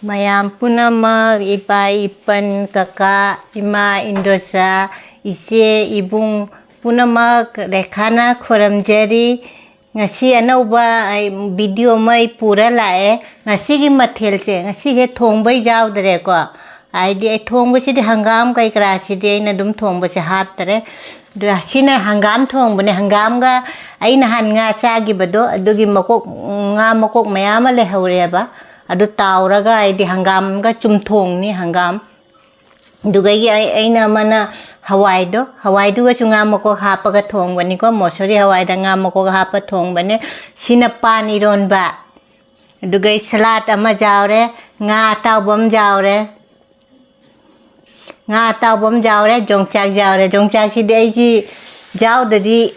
Mayam punama ipa ipan kaka ima indosa ise ibung punama rekhana khoramjari ngasi anauba video mai pura lae ngasi gi mathel che ngasi he thongbai jawdre ko aidi thongba si hangam kai kra chi de na dum thongba se hap tare du sina hangam thongbane hangam ga aina han nga cha gi bado adugi makok nga makok mayama le hore ba adu tauraga aidi hangam ga chumthong ni hangam dugai aina mana Hawai do ga chunga makok hapa ga thong bani ko mosori Hawai da nga makok hapa thong bane sina Paan iron ba dugai salat ama jawre nga taw bom jawre Yongchak si dei ji jaw da di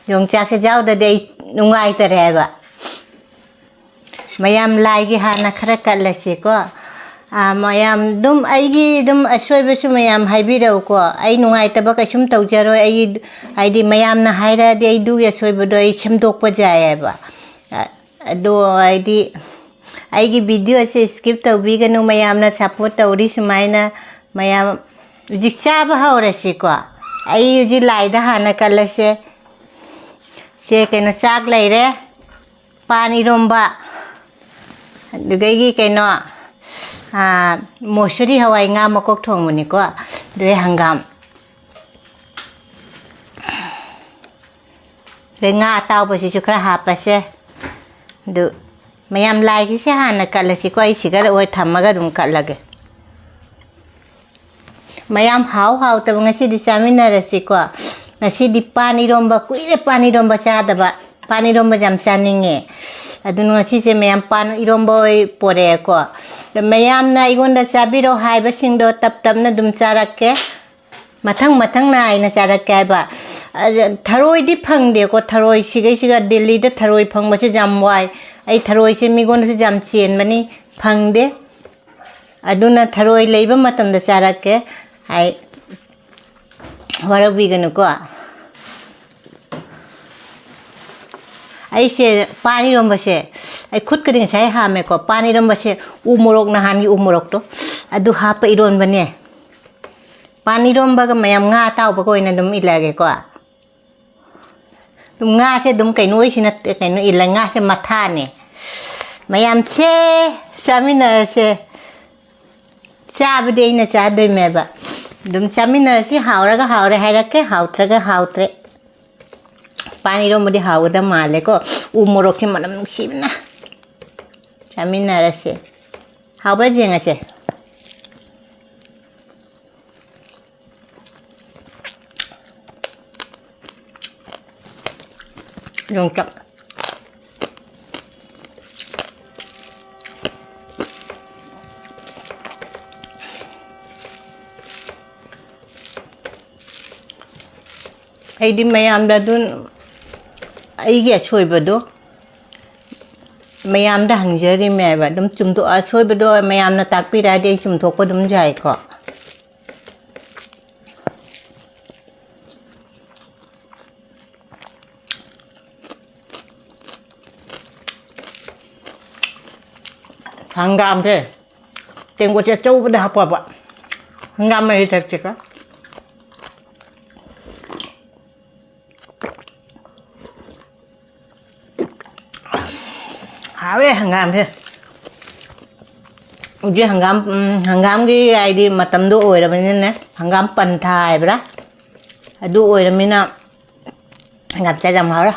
Yongchak se jaw da dei nungai tare ba mayam lai gi hana khara kalase ko mayam dum aigi dum asoi besu mayam haibirau ko ai nungai taba ka sum taujaro ai di mayam na haira de ai du ya soi bodo ai chimdok pa jaya ba do ai di aigi video se skip taubi ganu mayam na support tauri sumaina mayam jikcha ba haura se ko ai ji lai da hana kalase se kena chak lai re Paan eromba dugai keno mosori Hawai nga makok thong muni ko doi hangam doi nga taw ba si khara ha pa se du mayam lai ki se hana kala si ko ai siga oi thamaga dum kalage mayam haw ta ngasi di samina ra si ko ngasi di Paan eromba kuire Paan eromba cha da ba Paan eromba jam chaninge adun ngasi se mayam Paan eromba pore ko mayam na igonda sabiro haiba singdo tap na dum charake mathang na aina charake ba tharoi di phangde ko tharoi siga Delhi da tharoi phangba se jamwai ai tharoi se migonda se jam chen mani phangde aduna tharoi leiba matam da charake ai warabi ganu ko ai se Paan eromba se ai khut ka ding sai ha me ko Paan eromba se umorok na han gi umorok to adu ha pa iron bane Paan eromba ga mayam nga taw ba ko ina dum ilage ko dum nga se dum kai noi sina kai no ila nga se matha ne mayam che samina se cha ba de ina cha de me ba dum samina se haura hairake hautre Paan eromba di hauda male ko umorok ki manam sibna samina rase haubra jenga che Yongchak ai di mayam da dun ai ge choi bado mayam da hangjari me ba dum chumto a choi bado mayam na takpi ra de chumthok pa dum jai ko hangam the tenggo che chou ba da pa ba hangam mai tak chika hawe hangam the uji hangam gi ai di matam do oi ra bani ne hangam pan thai bra adu oi ra mina ngap cha jam ha ra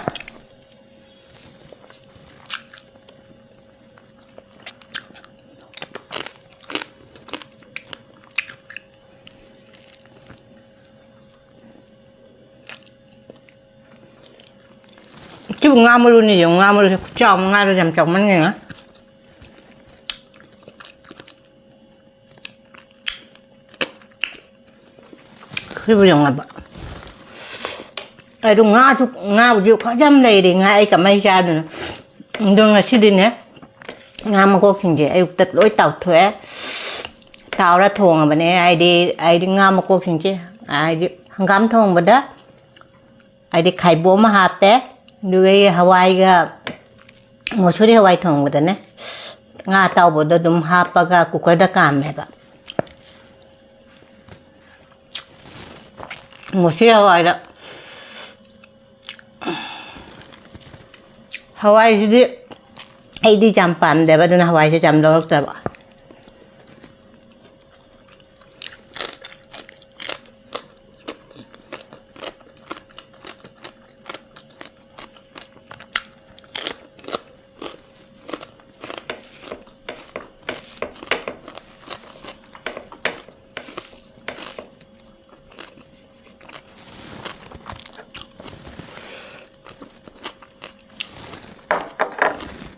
chứ nga mà luôn nhiều nga mà chồng nga rồi làm chồng mình nghe khi bây giờ ngập ai đúng nga bujuk khó jam này thì nga ai cả mấy cha rồi đừng là xí đi nè nga mà có chuyện gì ai tật lỗi tàu thuế tàu ra thùng à bên này ai đi nga mà có chuyện gì ai đi hangam thùng bên đó ai đi khai bố mà hạt té đưa Hawai ga mosori Hawai thong bada ne nga taubodo dum hapaga cooker da kameba ngasi Hawai da Hawai sidi ai di jam pam deba duna Hawai se jam dorok deba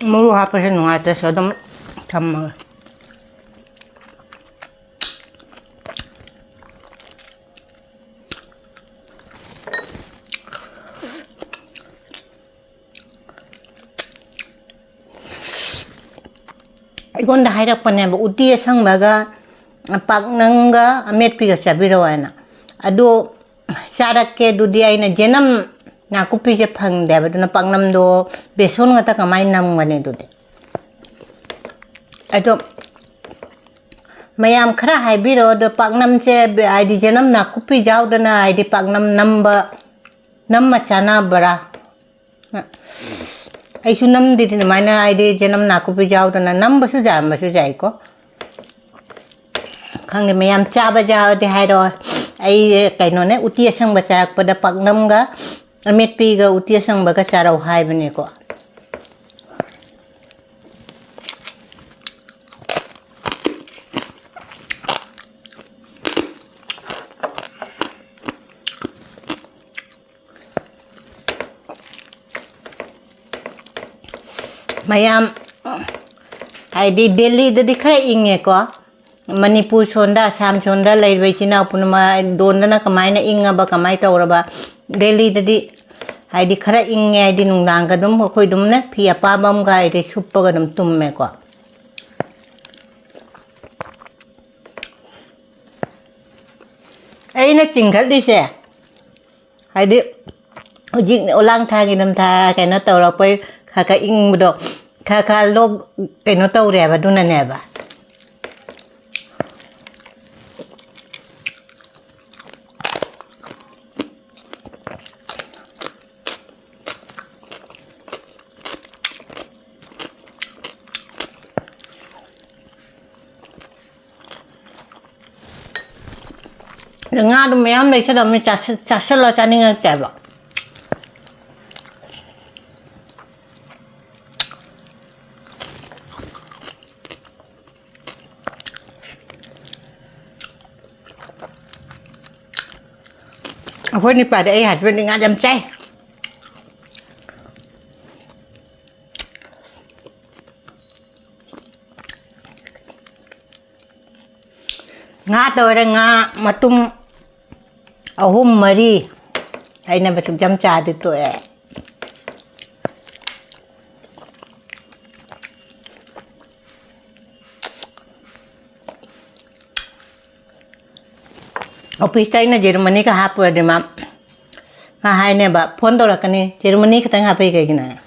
Mulu apa sih nung atas adam sama. Igon dah hidup panai ba uti sang baga pak nangga amet piga cabirawana. Ado cara ke dudi aina jenam Aku pije phang deba duna pangnam do beson ngata kamai nam ngane dude ado mayam khara haibiro do pangnam che id janam na kupi jaw dana id pangnam namba namma chana bara ai su nam di na mana id janam na kupi jaw dana namba su jai ko khang mayam cha ba jaw de hairo ai kaino ne uti sang ba charak pada pangnam ga Amit piga utia sang baga cara uhai bani ko. Mayam ai di Delhi di khara inge ko. Manipur sonda Assam sonda lai china punama donda na kamai na inga ba kamai tawra ba Delhi di ai di khara inge ai di nungdang ka dum khoi dum na phi apa bam ga ai di suppa ga dum tum me ko ai na chingkhal di se ai di ujik olang tha gi dum tha kai na tawra pai kha ing do kha log kai no tawre ba dun na ne ba Nga do mayam lai sa dami chasala chani nga teba. Ako ni pada ay hat pwede nga jam chay. Nga to nga matum ahum mari ay na batuk jam cha dito Office tayo na Germany ka hapon di ma'am. Mahay na ba? Phone to ka ni Germany ka tayong hapay kayo gina.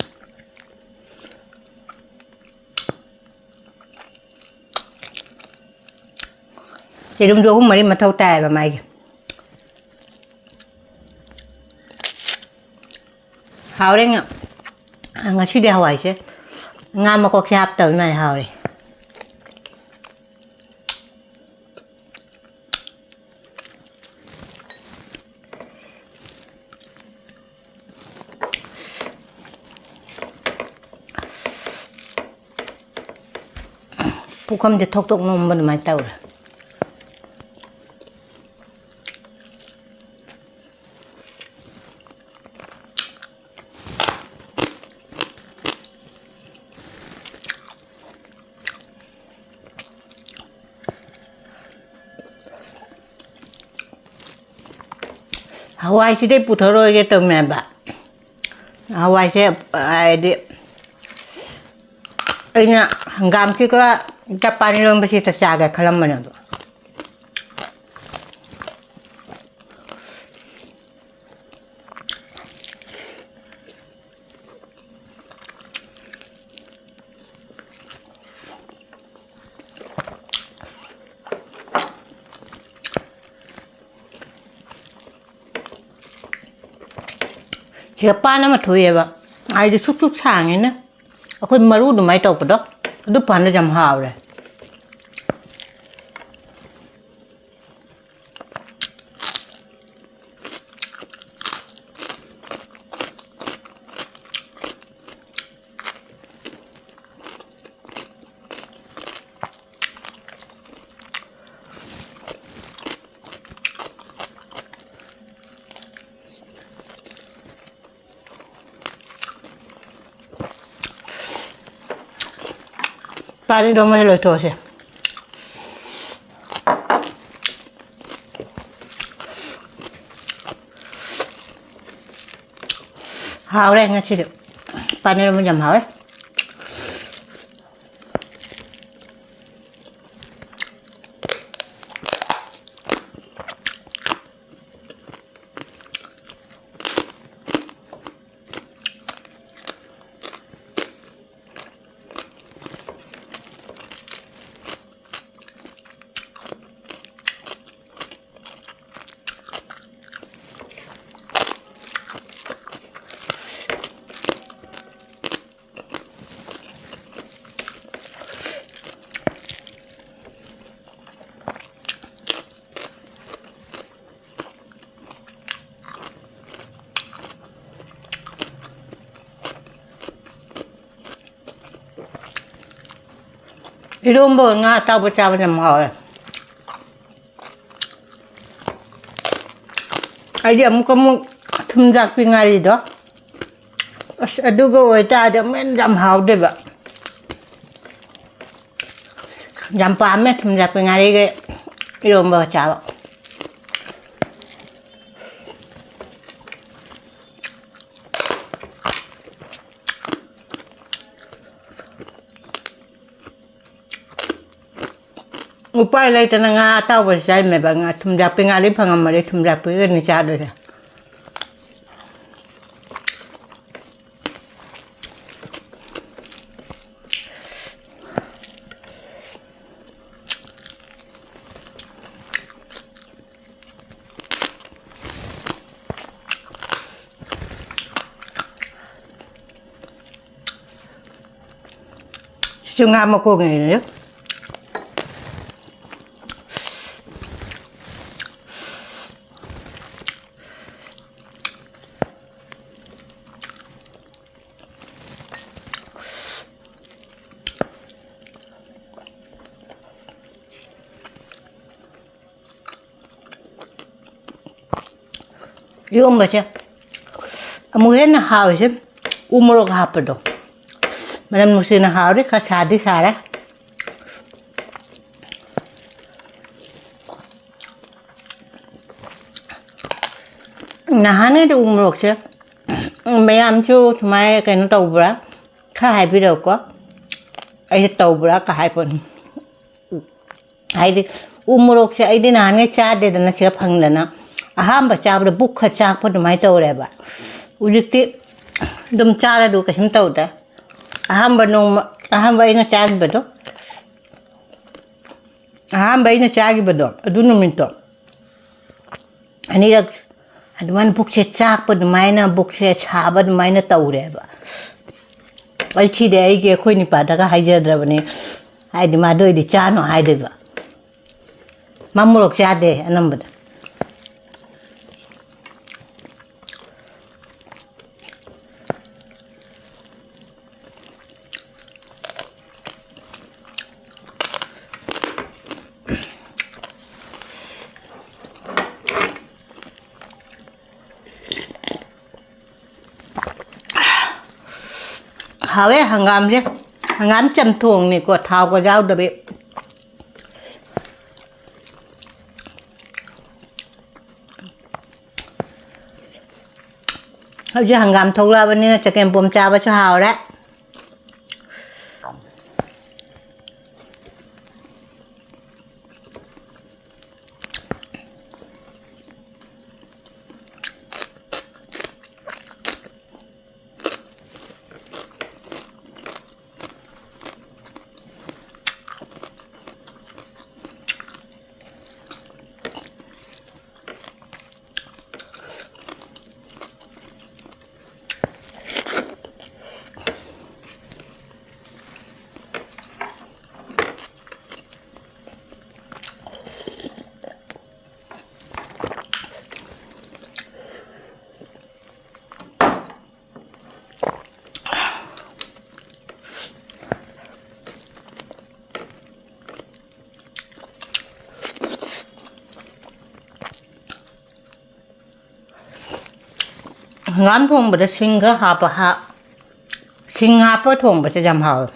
Jerum do hum mari mathaw tayo ba may. Hawre nga ngasi di Hawai se. Nga Makok si haptaw na hawre. Pukam di tok nom ba may taw. Hawai sih puthoro gitu memba. Hawai sih ada. Ini hangam sih kalau Japan itu masih terjaga kalau mana tu. 제가 빠나면 더해봐. 아이들 쑥쑥 상이네. 그 마루도 많이 떠거든. 너 빠나 좀 하오래. Pani đâu mà lời thôi xem. Hào đây nghe chị được. Pani đâu mà nhầm hào đấy. eromba nga tao bacaba nhầm hỏi. Ai điểm có một thùng giặc vì ngày đó. Đứa người ta đã mới nhầm hỏi đấy vậy. Nhầm phá mấy thùng giặc vì ngày đấy eromba bacaba. Upay lay ta nga tao ba say me ba nga thumjak pe nga li phangam mare thumjak pe ni cha do sa Nga Makok ni Yung ba siya? Amuhin na hao siya. Umurog hapa do. Malam musi na hao rin kasadi sara. Nahanay do umurog siya. Mayam chu sumay kayo na tau bra. Kahay pidaw ko. Ay tau bra kahay po. Ay di umurog siya. Ay di nahanay chade na siya pangla na. Ahamba chabra bukha chak pa dumay tau reba. Ujikti dum chara do kasim tau da. Ahamba ina chagi ba do. Ahamba ina chagi ba do. Adunu minto. Anirag aduman bukse chak pa dumay na bukse chaba dumay na tau reba. Alchi de ay ke khoi ni pada ka haija drabani. Ay di mado di chano ay de ba. Mamurok chade anam ba. Hawai hangam chứ hangam Chamthong này có thao có rau đặc biệt hầu như hangam thâu la bên này chắc em bom cha với cho hào đấy ngam thong bada singa hapa ha sing hapa thong bada jam haw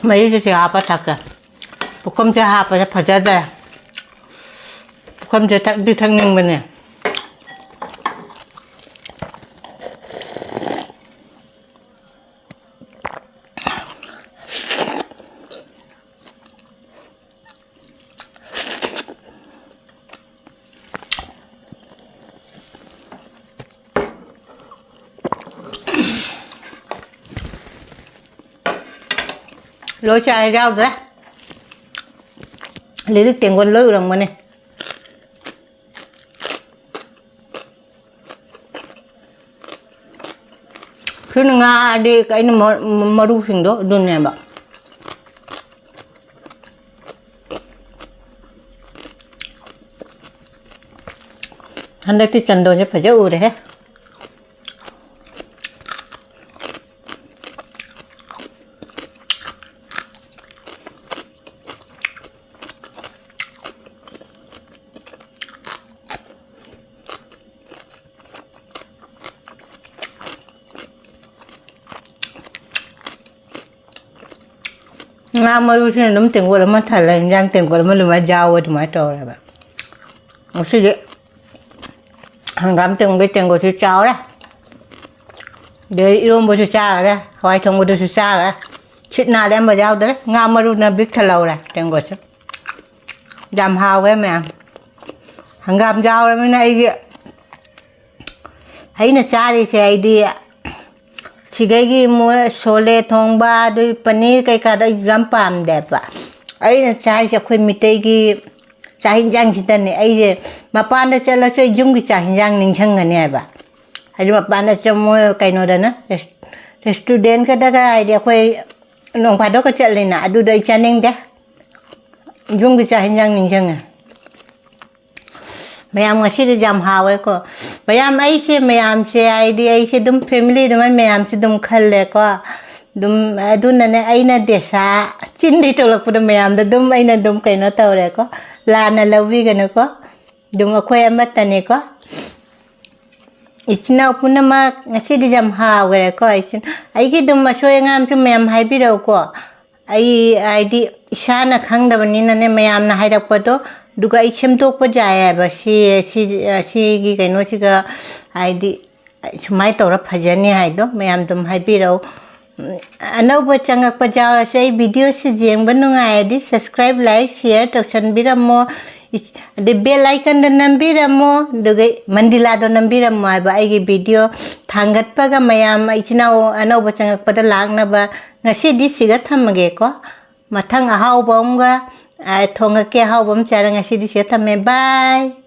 mấy cái gì hapa thật à không cho hapa cho phải ra đây không cho tặng đi thằng mình nè lối chai rau rồi lấy được tiền con lư rồi mà nè cứ nga đi cái nó mà đu phình đó đun nè bạn hắn đây thì chân đồ nhất phải dâu đấy hết Nga mà lúc này nấm tiền của nó mất thật là giang tiền của nó mà giàu thì mới trâu là bạn một số gì hàng gắm tiền cái tiền của chú cháu đó để eromba chú cha đó Hawai thông của chú cha đó chuyện nào đem vào giàu đấy Nga mà lúc này biết thật lâu rồi tiền của chú làm hào với mẹ hàng gắm giàu rồi mới này kìa ấy là cha đi xe đi ạ chỉ cái mua sole thong ba đôi paneer cái cả đôi ram pam đẹp ạ ấy là trái sẽ khuyên mi tây cái trái hình dáng chỉ tên này ấy mà pan đã cho là chơi dùng cái trái hình dáng ninh chăng cái này bà hay mà pan đã cho mua cái nào đó nè student cái đó cái idea khuyên nông phải đó cái chơi lên nè đôi đôi chân ninh đấy dùng cái trái hình dáng ninh chăng à ma'am अच्छी जम हावे को ma'am ऐसे ma'am से idea ऐसे तुम family तुम ma'am से तुम खल ले को तुम अदुन ने ऐना देशा चिंदी तो लग पड़े मैम तो तुम ऐना तुम कहना तो रे को लाना लवी करने को तुम अखोय मत तने को इतना पुन मा अच्छी जम हावे को ऐसे ऐ कि तुम मशोय ngam तुम मैम हाई भी रहो को ऐ आइडी शान खंग दबनी ने मैम ना हाई रख पड़ो दुगा इचम तो को जाए बस की कहीं सी का आईडी सुमाई तौर फजने है दो मैम तुम है भी रहो अनौब चंगक पजाव से वीडियो से जेंग बनुंगाए दी सब्सक्राइब लाइक शेयर तो सन भी रमो द बेल आइकन द नंबी रमो दुगे मंदिला दो नंबी रमो है बा आईगी वीडियो थांगत पगा मैम इचना अनौब चंगक पद लागना बा ngasi di siga thamage ko mathang ahau bomga thonga ke hau bom charanga si di se thame bye